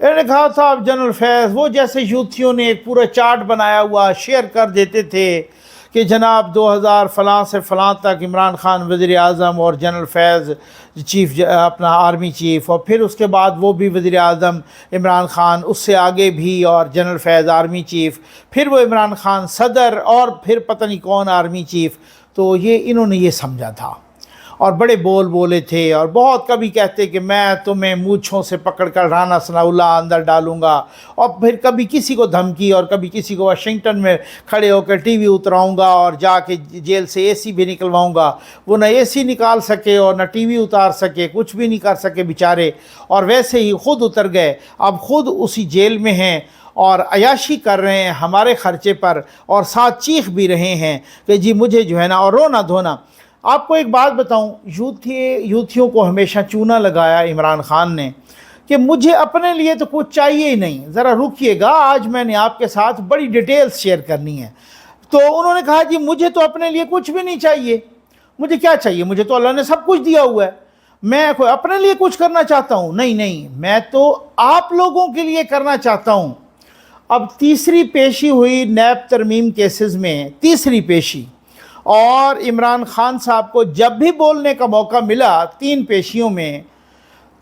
انہوں نے کہا تھا اب جنرل فیض وہ جیسے یوتھیوں نے ایک پورا چارٹ بنایا ہوا شیئر کر دیتے تھے کہ جناب 2000 فلاں سے فلاں تک عمران خان وزیر اعظم اور جنرل فیض چیف اپنا آرمی چیف، اور پھر اس کے بعد وہ بھی وزیر اعظم عمران خان، اس سے آگے بھی اور جنرل فیض آرمی چیف، پھر وہ عمران خان صدر، اور پھر پتہ نہیں کون آرمی چیف. تو یہ انہوں نے یہ سمجھا تھا اور بڑے بول بولے تھے، اور بہت کبھی کہتے کہ میں تمہیں مونچھوں سے پکڑ کر رانا ثناء اللہ اندر ڈالوں گا، اور پھر کبھی کسی کو دھمکی اور کبھی کسی کو واشنگٹن میں کھڑے ہو کر ٹی وی اتراؤں گا اور جا کے جیل سے اے سی بھی نکلواؤں گا. وہ نہ اے سی نکال سکے اور نہ ٹی وی اتار سکے، کچھ بھی نہیں کر سکے بیچارے، اور ویسے ہی خود اتر گئے. اب خود اسی جیل میں ہیں اور عیاشی کر رہے ہیں ہمارے خرچے پر، اور ساتھ چیخ بھی رہے ہیں کہ جی مجھے جو ہے نا، اور رونا دھونا. آپ کو ایک بات بتاؤں، یوتھیوں کو ہمیشہ چونا لگایا عمران خان نے کہ مجھے اپنے لیے تو کچھ چاہیے ہی نہیں. ذرا رکیے گا، آج میں نے آپ کے ساتھ بڑی ڈیٹیلز شیئر کرنی ہے. تو انہوں نے کہا جی مجھے تو اپنے لیے کچھ بھی نہیں چاہیے. مجھے کیا چاہیے؟ مجھے تو اللہ نے سب کچھ دیا ہوا ہے، میں کوئی اپنے لیے کچھ کرنا چاہتا ہوں؟ نہیں، میں تو آپ لوگوں کے لیے کرنا چاہتا ہوں. اب تیسری پیشی ہوئی نیب ترمیم کیسز میں، تیسری پیشی، اور عمران خان صاحب کو جب بھی بولنے کا موقع ملا 3 پیشیوں میں،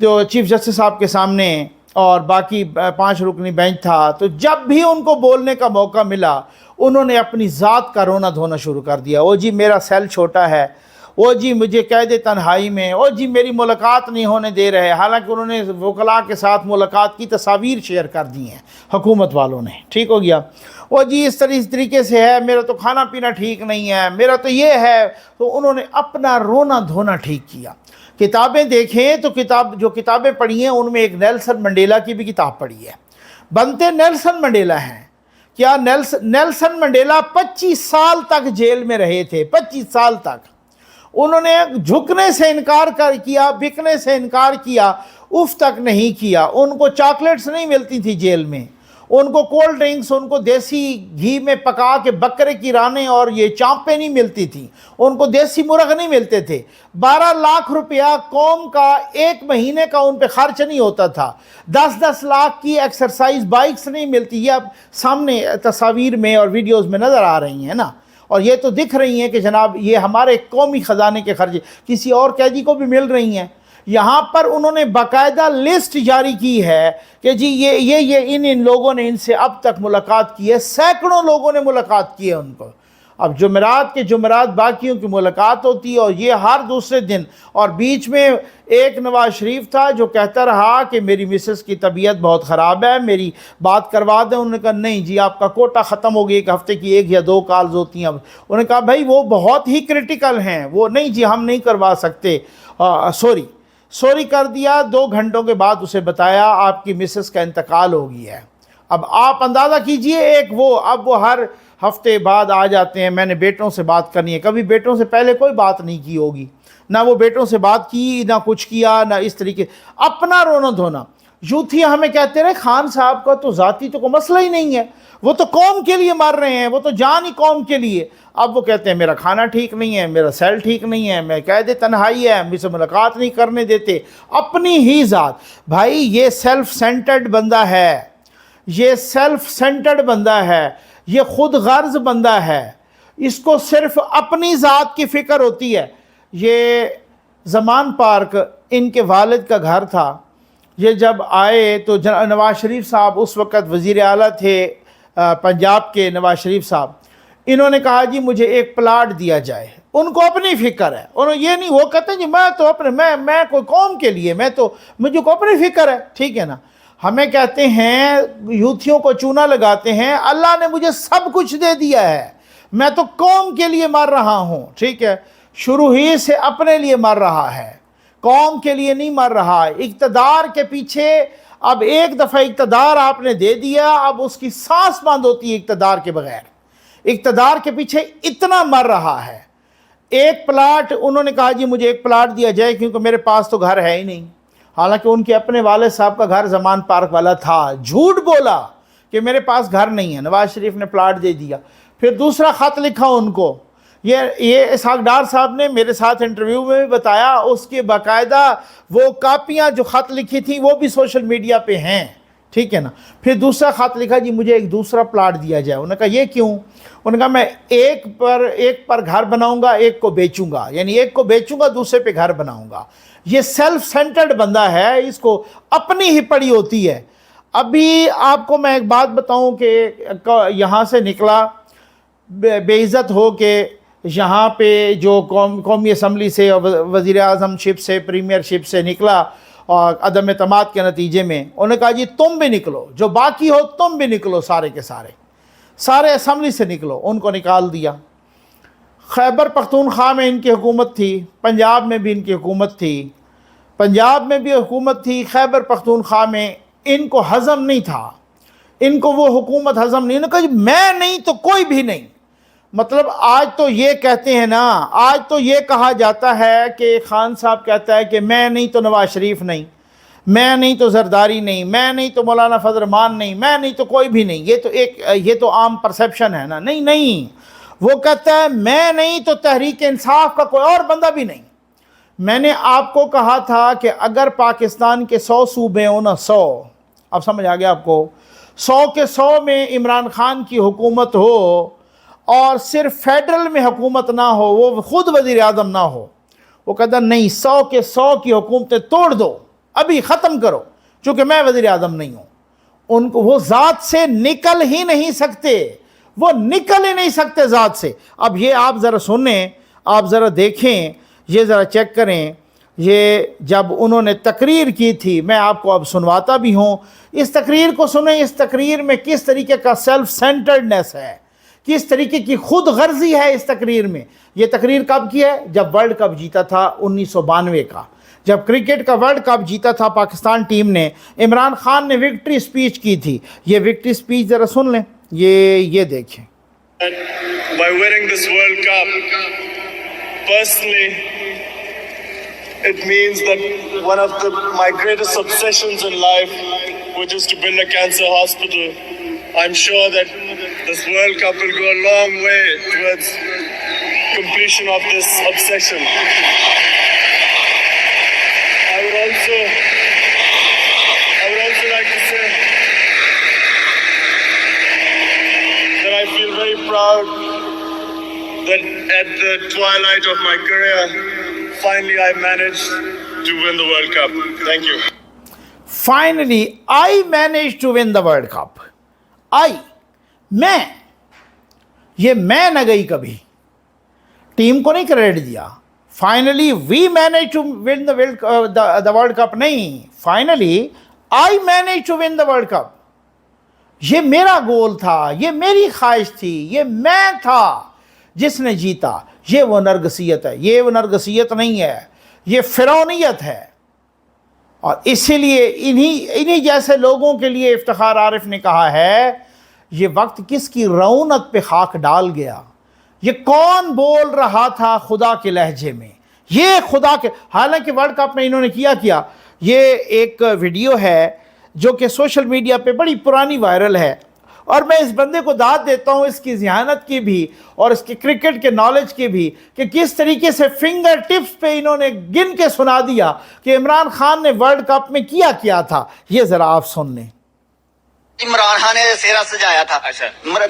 جو چیف جسٹس صاحب کے سامنے اور باقی 5 رکنی بینچ تھا، تو جب بھی ان کو بولنے کا موقع ملا انہوں نے اپنی ذات کا رونا دھونا شروع کر دیا. او جی میرا سیل چھوٹا ہے، او جی مجھے قید تنہائی میں، او جی میری ملاقات نہیں ہونے دے رہے. حالانکہ انہوں نے وکلاء کے ساتھ ملاقات کی تصاویر شیئر کر دی ہیں حکومت والوں نے. ٹھیک ہو گیا. وہ جی اس طریقے سے ہے، میرا تو کھانا پینا ٹھیک نہیں ہے، میرا تو یہ ہے. تو انہوں نے اپنا رونا دھونا ٹھیک کیا. کتابیں دیکھیں تو جو کتابیں پڑھی ہیں ان میں ایک نیلسن منڈیلا کی بھی کتاب پڑھی ہے. بنتے نیلسن منڈیلا ہیں. کیا نیلسن منڈیلا 25 سال تک جیل میں رہے تھے، 25 سال تک. انہوں نے جھکنے سے انکار کیا، بکنے سے انکار کیا، اف تک نہیں کیا. ان کو چاکلیٹس نہیں ملتی تھی جیل میں، ان کو کولڈ ڈرنکس، ان کو دیسی گھی میں پکا کے بکرے کی رانیں اور یہ چانپیں نہیں ملتی تھیں، ان کو دیسی مرغ نہیں ملتے تھے. 12 لاکھ روپیہ قوم کا ایک مہینے کا ان پہ خرچ نہیں ہوتا تھا. 10 لاکھ کی ایکسرسائز بائکس نہیں ملتی. یہ اب سامنے تصاویر میں اور ویڈیوز میں نظر آ رہی ہیں نا، اور یہ تو دکھ رہی ہیں کہ جناب یہ ہمارے قومی خزانے کے خرچے کسی اور قیدی کو بھی مل رہی ہیں. یہاں پر انہوں نے باقاعدہ لسٹ جاری کی ہے کہ جی یہ ان لوگوں نے ان سے اب تک ملاقات کی ہے. سینکڑوں لوگوں نے ملاقات کی ہے ان کو. اب جمعرات باقیوں کی ملاقات ہوتی ہے، اور یہ ہر دوسرے دن. اور بیچ میں ایک نواز شریف تھا جو کہتا رہا کہ میری مسز کی طبیعت بہت خراب ہے، میری بات کروا دیں. انہوں نے کہا نہیں جی آپ کا کوٹا ختم ہو گیا، 1 ہفتے کی 1 یا 2 کالز ہوتی ہیں. اب انہوں نے کہا بھائی وہ بہت ہی کرٹیکل ہیں، وہ نہیں جی ہم نہیں کروا سکتے. سوری کر دیا. 2 گھنٹوں کے بعد اسے بتایا آپ کی مسز کا انتقال ہو گیا ہے. اب آپ اندازہ کیجئے، اب وہ ہر ہفتے بعد آ جاتے ہیں، میں نے بیٹوں سے بات کرنی ہے. کبھی بیٹوں سے پہلے کوئی بات نہیں کی ہوگی، نہ وہ بیٹوں سے بات کی، نہ کچھ کیا، نہ اس طریقے. اپنا رونا دھونا. یوتھی ہمیں کہتے رہے خان صاحب کا تو ذاتی تو کوئی مسئلہ ہی نہیں ہے، وہ تو قوم کے لیے مر رہے ہیں، وہ تو جان ہی قوم کے لیے. اب وہ کہتے ہیں میرا کھانا ٹھیک نہیں ہے، میرا سیل ٹھیک نہیں ہے، میں قید تنہائی ہے، مجھ سے ملاقات نہیں کرنے دیتے. اپنی ہی ذات. بھائی یہ سیلف سینٹرڈ بندہ ہے، یہ سیلف سینٹرڈ بندہ ہے، یہ خود غرض بندہ ہے. اس کو صرف اپنی ذات کی فکر ہوتی ہے. یہ زمان پارک ان کے والد کا گھر تھا. یہ جب آئے تو نواز شریف صاحب اس وقت وزیر اعلیٰ تھے پنجاب کے، نواز شریف صاحب. انہوں نے کہا جی مجھے ایک پلاٹ دیا جائے. ان کو اپنی فکر ہے، انہوں یہ نہیں، وہ کہتے ہیں جی میں تو میں کوئی قوم کے لیے، مجھے کو اپنی فکر ہے. ٹھیک ہے نا. ہمیں کہتے ہیں یوتھیوں کو چونا لگاتے ہیں اللہ نے مجھے سب کچھ دے دیا ہے، میں تو قوم کے لیے مر رہا ہوں. ٹھیک ہے. شروع ہی سے اپنے لیے مر رہا ہے، قوم کے لیے نہیں مر رہا. اقتدار کے پیچھے، اب ایک دفعہ اقتدار آپ نے دے دیا، اب اس کی سانس بند ہوتی ہے اقتدار کے بغیر. اقتدار کے پیچھے اتنا مر رہا ہے. ایک پلاٹ انہوں نے کہا جی مجھے ایک پلاٹ دیا جائے کیونکہ میرے پاس تو گھر ہے ہی نہیں. حالانکہ ان کے اپنے والد صاحب کا گھر زمان پارک والا تھا. جھوٹ بولا کہ میرے پاس گھر نہیں ہے. نواز شریف نے پلاٹ دے دیا. پھر دوسرا خط لکھا ان کو. یہ اسحاق ڈار صاحب نے میرے ساتھ انٹرویو میں بھی بتایا، اس کے باقاعدہ وہ کاپیاں جو خط لکھی تھیں وہ بھی سوشل میڈیا پہ ہیں. ٹھیک ہے نا. پھر دوسرا خط لکھا جی مجھے ایک دوسرا پلاٹ دیا جائے. انہوں نے کہا یہ کیوں؟ انہوں نے کہا میں ایک پر گھر بناؤں گا، ایک کو بیچوں گا، یعنی ایک کو بیچوں گا دوسرے پہ گھر بناؤں گا. یہ سیلف سینٹرڈ بندہ ہے، اس کو اپنی ہی پڑی ہوتی ہے. ابھی آپ کو میں ایک بات بتاؤں کہ یہاں سے نکلا بے عزت ہو کے، یہاں پہ جو قومی اسمبلی سے، وزیر اعظم شپ سے، پریمیئر شپ سے نکلا اور عدم اعتماد کے نتیجے میں انہوں نے کہا جی تم بھی نکلو، جو باقی ہو تم بھی نکلو، سارے کے سارے اسمبلی سے نکلو. ان کو نکال دیا. خیبر پختونخوا میں ان کی حکومت تھی، پنجاب میں بھی ان کی حکومت تھی، پنجاب میں بھی حکومت تھی، خیبر پختونخوا میں ان کو ہضم نہیں تھا، ان کو وہ حکومت ہضم نہیں. انہوں نے کہا جی میں نہیں تو کوئی بھی نہیں. مطلب آج تو یہ کہتے ہیں نا، آج تو یہ کہا جاتا ہے کہ خان صاحب کہتا ہے کہ میں نہیں تو نواز شریف نہیں، میں نہیں تو زرداری نہیں، میں نہیں تو مولانا فضل الرحمان نہیں، میں نہیں تو کوئی بھی نہیں. یہ تو عام پرسیپشن ہے نا. نہیں، وہ کہتا ہے میں نہیں تو تحریک انصاف کا کوئی اور بندہ بھی نہیں. میں نے آپ کو کہا تھا کہ اگر پاکستان کے 100 صوبے ہوں نا، 100، اب سمجھ آ گیا آپ کو، 100 کے 100 میں عمران خان کی حکومت ہو اور صرف فیڈرل میں حکومت نہ ہو، وہ خود وزیر اعظم نہ ہو، وہ کہتا نہیں 100 کے 100 کی حکومتیں توڑ دو، ابھی ختم کرو، چونکہ میں وزیر اعظم نہیں ہوں. ان کو وہ ذات سے نکل ہی نہیں سکتے، وہ نکل ہی نہیں سکتے ذات سے. اب یہ آپ ذرا سنیں، آپ ذرا دیکھیں، یہ ذرا چیک کریں. یہ جب انہوں نے تقریر کی تھی، میں آپ کو اب سنواتا بھی ہوں، اس تقریر کو سنیں. اس تقریر میں کس طریقے کا سیلف سینٹرڈنیس ہے، کس طریقے کی خود غرضی ہے اس تقریر میں. یہ تقریر کب کی ہے؟ جب ورلڈ کپ جیتا تھا 1992 کا، جب کرکٹ کا ورلڈ کپ جیتا تھا پاکستان ٹیم نے. عمران خان نے وکٹری سپیچ کی تھی. یہ وکٹری سپیچ ذرا سن لیں، یہ دیکھیں. By winning this World Cup, personally, it means that one of my greatest obsessions in life, which is to build a cancer hospital, I'm sure that this World Cup will go a long way towards completion of this obsession. I would also like to say that I feel very proud that at the twilight of my career, finally I managed to win the World Cup. Thank you. Finally, I managed to win the World Cup. میں نہ گئی کبھی، team کو نہیں credit دیا. Finally we manage to won the World Cup, نہیں، finally I manage to won the World Cup. یہ میرا گول تھا، یہ میری خواہش تھی، یہ میں تھا جس نے جیتا. یہ وہ نرگسیت ہے، یہ وہ نرگسیت نہیں ہے، یہ فرعونیت ہے. اور اسی لیے انہی جیسے لوگوں کے لیے افتخار عارف نے کہا ہے یہ وقت کس کی رونق پہ خاک ڈال گیا. یہ کون بول رہا تھا خدا کے لہجے میں؟ یہ خدا کے، حالانکہ ورلڈ کپ میں انہوں نے کیا یہ ایک ویڈیو ہے جو کہ سوشل میڈیا پہ بڑی پرانی وائرل ہے، اور میں اس بندے کو داد دیتا ہوں اس کی ذہانت کی بھی اور اس کے کرکٹ کے نالج کی بھی، کہ کس طریقے سے فنگر ٹپس پہ انہوں نے گن کے سنا دیا کہ عمران خان نے ورلڈ کپ میں کیا تھا. یہ ذرا آپ سن لیں. عمران خان نے سیرا سجایا تھا.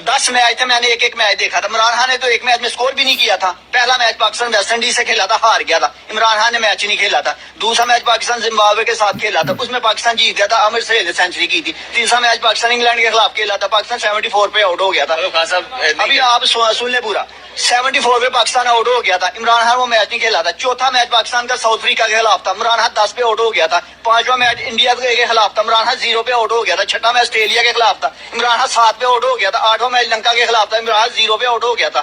10 میچ تھے، میں نے ایک میچ دیکھا تھا. عمران خان نے تو ایک میچ میں سکور بھی نہیں کیا تھا. پہلا میچ پاکستان ویسٹ انڈیز سے کھیلا تھا، ہار گیا تھا. عمران خان نے میچ ہی نہیں کھیلا تھا. دوسرا میچ پاکستان زمبابوے کے ساتھ کھیلا تھا، اس میں پاکستان جیت گیا تھا، عامر سہیل نے سینچری کی تھی. تیسرا میچ پاکستان انگلینڈ کے خلاف کھیلا تھا، پاکستان 74 پہ آؤٹ ہو گیا تھا. ابھی آپ سن لیں پورا، 74 پہ پاکستان آؤٹ ہو گیا تھا. عمران خان وہ میچ نہیں کھیلا تھا. چوتھا میچ پاکستان کا ساؤتھ افریقہ کے خلاف تھا، عمران خان 10 پہ آؤٹ ہو گیا تھا. پانچواں میچ انڈیا کے خلاف تھا، عمران خان 0 پہ آؤٹ ہو گیا تھا. چھٹا میچ آسٹریلیا کے خلاف تھا، عمران خان 7 پہ آؤٹ ہو گیا تھا. آٹھواں میچ لنکا کے خلاف تھا، عمران خان 0 پہ آؤٹ ہو گیا تھا.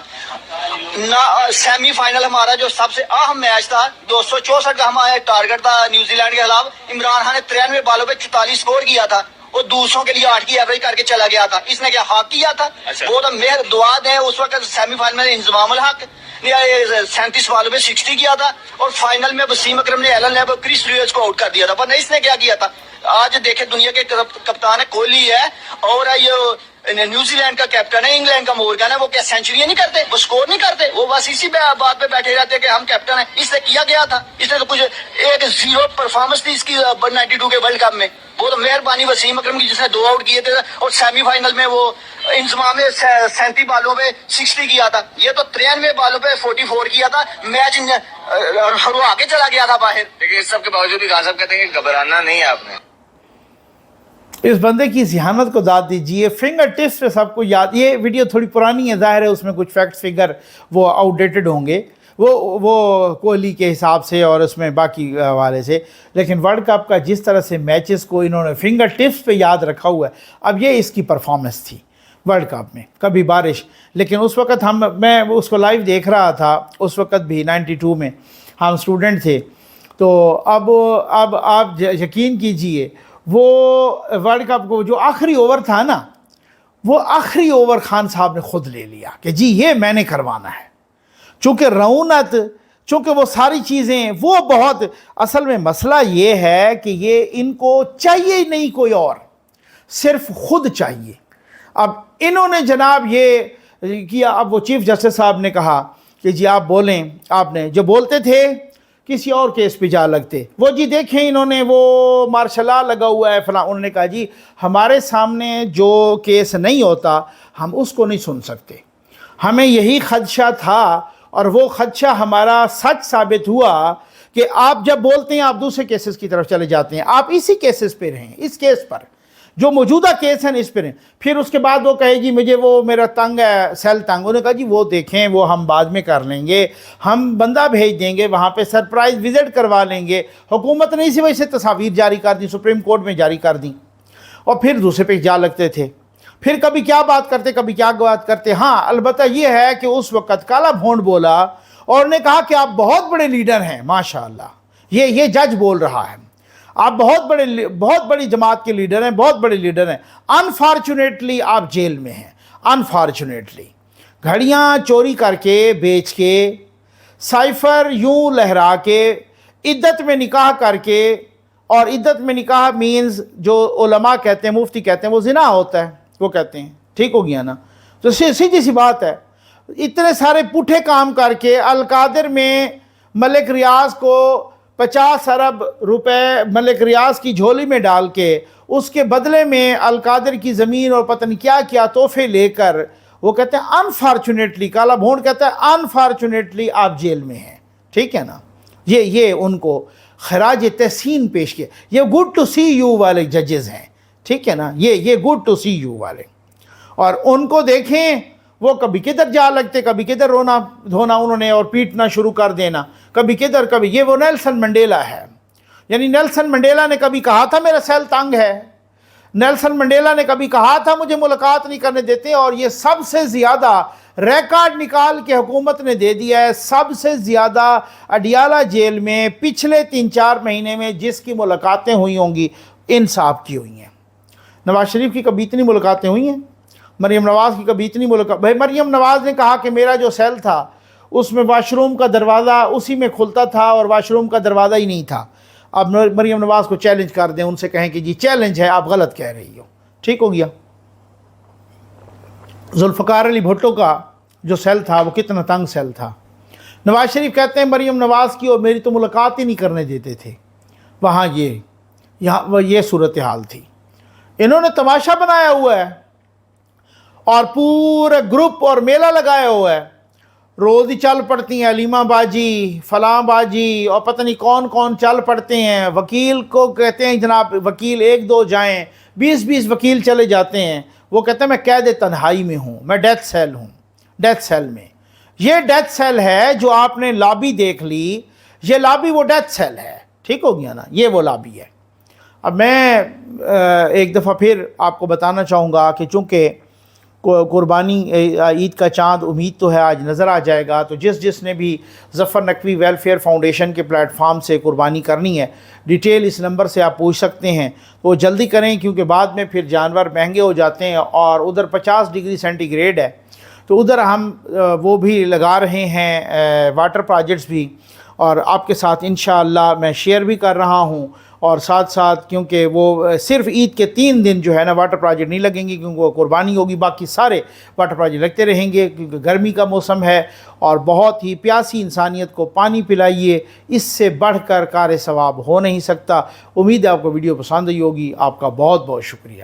سیمی فائنل ہمارا جو سب سے اہم میچ تھا، 264 کا ہمارا ٹارگٹ تھا نیوزی لینڈ کے خلاف. عمران خان نے 93 بالوں پہ 44 سکور کیا تھا. وہ دوسروں کے لیے 8 کی ایوریج کر کے چلا گیا تھا. اس نے کیا حق کیا تھا؟ وہ تو میرے دعا دیں. اس وقت سیمی فائنل میں انضمام الحق 37 بالوں میں 60 کیا تھا، اور فائنل میں وسیم اکرم نے ایلن لیب کرس لیویس کو آؤٹ کر دیا تھا. پر اس نے کیا تھا؟ آج دیکھیں دنیا کے کپتان ہے کوہلی ہے، اور یہ نیوزی لینڈ کا کیپٹن ہے، انگلینڈ کا مورگن ہے. وہ کیا سینچری نہیں کرتے؟ وہ سکور نہیں کرتے؟ وہ بس اسی بات پہ بیٹھے رہتے کہ ہم کیپٹن ہیں. اس نے کیا گیا تھا؟ اس نے تو کچھ ایک 0 پرفارمنس تھی اس کی 92 کے ورلڈ کپ میں. وہ تو مہربانی وسیم اکرم کی، جس نے 2 آؤٹ کیے تھے اور سیمی فائنل میں وہ انضمام نے 37 بالوں پہ 60 کیا تھا، یہ تو 93 بالوں پہ 44 کیا تھا، میچ ہروا کے چلا گیا تھا باہر. لیکن اس سب کے باوجود بھی خان صاحب کہتے ہیں کہ گھبرانا نہیں ہے آپ نے. اس بندے کی ذہانت کو داد دیجئے. فنگر ٹپس پہ سب کو یاد. یہ ویڈیو تھوڑی پرانی ہے، ظاہر ہے اس میں کچھ فیکٹ فگر وہ آؤٹ ڈیٹڈ ہوں گے، وہ کوہلی کے حساب سے اور اس میں باقی حوالے سے، لیکن ورلڈ کپ کا جس طرح سے میچز کو انہوں نے فنگر ٹپس پہ یاد رکھا ہوا ہے. اب یہ اس کی پرفارمنس تھی ورلڈ کپ میں. کبھی بارش، لیکن اس وقت میں اس کو لائیو دیکھ رہا تھا، اس وقت بھی 92 میں ہم اسٹوڈنٹ تھے. تو اب آپ یقین کیجئے وہ ورلڈ کپ کو جو آخری اوور تھا نا، وہ آخری اوور خان صاحب نے خود لے لیا کہ جی یہ میں نے کروانا ہے. چونکہ رونت، چونکہ وہ ساری چیزیں وہ بہت، اصل میں مسئلہ یہ ہے کہ یہ ان کو چاہیے ہی نہیں کوئی اور، صرف خود چاہیے. اب انہوں نے جناب یہ کیا. اب وہ چیف جسٹس صاحب نے کہا کہ جی آپ بولیں، آپ نے جو بولتے تھے کسی اور کیس پہ جا لگتے. وہ جی دیکھیں انہوں نے وہ مارشل لا لگا ہوا ہے فلاں، انہوں نے کہا جی ہمارے سامنے جو کیس نہیں ہوتا ہم اس کو نہیں سن سکتے. ہمیں یہی خدشہ تھا اور وہ خدشہ ہمارا سچ ثابت ہوا کہ آپ جب بولتے ہیں آپ دوسرے کیسز کی طرف چلے جاتے ہیں. آپ اسی کیسز پہ رہیں، اس کیس پر جو موجودہ کیس ہیں اس پہ رہیں. پھر اس کے بعد وہ کہے جی مجھے وہ میرا تنگ ہے، سیل تنگ. انہوں نے کہا جی وہ دیکھیں وہ ہم بعد میں کر لیں گے، ہم بندہ بھیج دیں گے وہاں پہ سرپرائز وزٹ کروا لیں گے. حکومت نے اسی وجہ سے تصاویر جاری کر دی، سپریم کورٹ میں جاری کر دیں، اور پھر دوسرے پہ جا لگتے تھے. پھر کبھی کیا بات کرتے، کبھی کیا بات کرتے. ہاں البتہ یہ ہے کہ اس وقت کالا بھونڈ بولا اور نے کہا کہ آپ بہت بڑے لیڈر ہیں ماشاءاللہ. یہ جج بول رہا ہے آپ بہت بڑی جماعت کے لیڈر ہیں، بہت بڑے لیڈر ہیں. انفارچونیٹلی آپ جیل میں ہیں. انفارچونیٹلی گھڑیاں چوری کر کے بیچ کے، سائفر یوں لہرا کے، عدت میں نکاح کر کے. اور عدت میں نکاح مینز جو علماء کہتے ہیں، مفتی کہتے ہیں وہ زنا ہوتا ہے، وہ کہتے ہیں ٹھیک ہو گیا نا. تو سیدھی سی بات ہے، اتنے سارے پوٹھے کام کر کے القادر میں ملک ریاض کو 50 ارب روپے ملک ریاض کی جھولی میں ڈال کے اس کے بدلے میں القادر کی زمین اور پتہ نہیں کیا تحفے لے کر، وہ کہتے ہیں انفارچونیٹلی، کالا بھونڈ کہتا ہے انفارچونیٹلی آپ جیل میں ہیں. ٹھیک ہے نا. یہ ان کو خراج تحسین پیش کیا. یہ گڈ ٹو سی یو والے ججز ہیں. ٹھیک ہے نا. یہ گڈ ٹو سی یو والے. اور ان کو دیکھیں وہ کبھی کدھر جا لگتے، کبھی کدھر رونا دھونا انہوں نے اور پیٹنا شروع کر دینا، کبھی کدھر کبھی. یہ وہ نیلسن منڈیلا ہے. یعنی نیلسن منڈیلا نے کبھی کہا تھا میرا سیل تنگ ہے، نیلسن منڈیلا نے کبھی کہا تھا مجھے ملاقات نہیں کرنے دیتے. اور یہ سب سے زیادہ ریکارڈ نکال کے حکومت نے دے دیا ہے، سب سے زیادہ اڈیالہ جیل میں پچھلے 3-4 مہینے میں جس کی ملاقاتیں ہوئی ہوں گی ان صاحب کی ہوئی ہیں. نواز شریف کی کبھی اتنی ملاقاتیں ہوئی ہیں؟ مریم نواز کی کبھی اتنی ملاقات؟ بھائی مریم نواز نے کہا کہ میرا جو سیل تھا اس میں واش روم کا دروازہ اسی میں کھلتا تھا اور واش روم کا دروازہ ہی نہیں تھا. اب مریم نواز کو چیلنج کر دیں، ان سے کہیں کہ جی چیلنج ہے آپ غلط کہہ رہی ہو. ٹھیک ہو گیا. ذوالفقار علی بھٹو کا جو سیل تھا وہ کتنا تنگ سیل تھا. نواز شریف کہتے ہیں مریم نواز کی اور میری تو ملاقات ہی نہیں کرنے دیتے تھے وہاں. یہ صورتحال تھی. انہوں نے تماشا بنایا ہوا ہے اور پورے گروپ اور میلہ لگایا ہوا ہے. روز ہی چل پڑتی ہیں علیمہ باجی، فلاں باجی اور پتہ نہیں کون کون چل پڑتے ہیں. وکیل کو کہتے ہیں جناب وکیل 1-2 جائیں، 20 وکیل چلے جاتے ہیں. وہ کہتے ہیں میں قید تنہائی میں ہوں، میں ڈیتھ سیل ہوں، ڈیتھ سیل میں. یہ ڈیتھ سیل ہے جو آپ نے لابی دیکھ لی، یہ لابی وہ ڈیتھ سیل ہے. ٹھیک ہو گیا نا. یہ وہ لابی ہے. اب میں ایک دفعہ پھر آپ کو بتانا چاہوں گا کہ چونکہ قربانی عید کا چاند امید تو ہے آج نظر آ جائے گا، تو جس نے بھی ظفر نقوی ویلفیئر فاؤنڈیشن کے پلیٹ فارم سے قربانی کرنی ہے، ڈیٹیل اس نمبر سے آپ پوچھ سکتے ہیں. وہ جلدی کریں کیونکہ بعد میں پھر جانور مہنگے ہو جاتے ہیں اور ادھر 50 ڈگری سینٹی گریڈ ہے. تو ادھر ہم وہ بھی لگا رہے ہیں واٹر پروجیکٹس بھی، اور آپ کے ساتھ انشاءاللہ میں شیئر بھی کر رہا ہوں. اور ساتھ ساتھ کیونکہ وہ صرف عید کے 3 دن جو ہے نا واٹر پروجیکٹ نہیں لگیں گے کیونکہ وہ قربانی ہوگی، باقی سارے واٹر پروجیکٹ لگتے رہیں گے کیونکہ گرمی کا موسم ہے اور بہت ہی پیاسی انسانیت کو پانی پلائیے، اس سے بڑھ کر کار ثواب ہو نہیں سکتا۔ امید ہے آپ کو ویڈیو پسند آئی ہوگی۔ آپ کا بہت بہت شکریہ۔